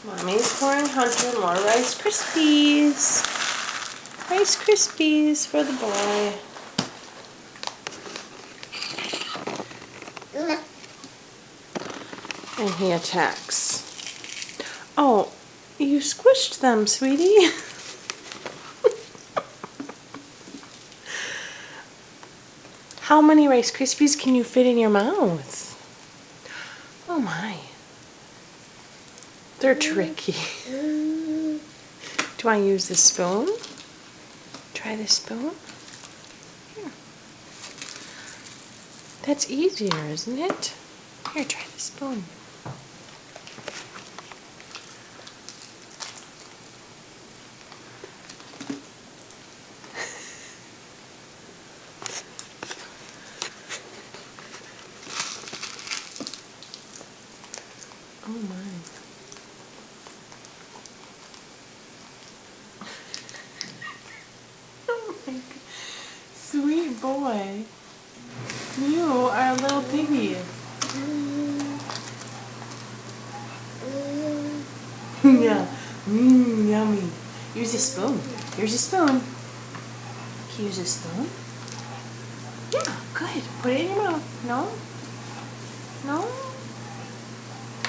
Mommy's pouring Hunter more Rice Krispies. Rice Krispies for the boy. And he attacks. Oh, you squished them, sweetie. How many Rice Krispies can you fit in your mouth? Oh my. They're tricky. Do I use the spoon? Try the spoon? Here. That's easier, isn't it? Here, try the spoon. Oh my. Oh my God. Sweet boy. You are a little piggy. Yeah. Yummy. Use a spoon. Here's a spoon. Can you use a spoon? Yeah, good. Put it in your mouth. No? No?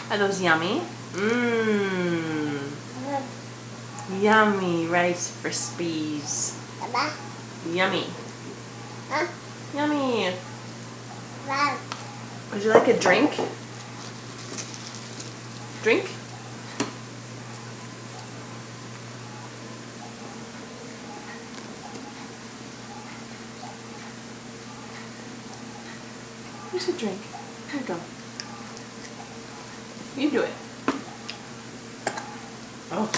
Are those yummy? Mmm. Yummy Rice Krispies. Yummy. Yummy. Would you like a drink? Drink? Here's a drink. Here you go. You do it. Oh.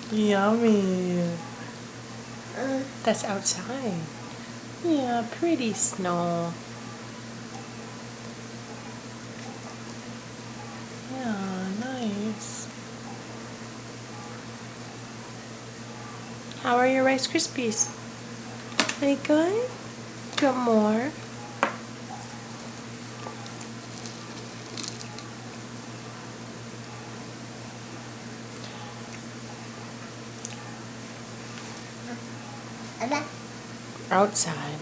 Yummy. That's outside. Yeah, pretty snow. Yeah, nice. How are your Rice Krispies? Are they good? Got more? Outside.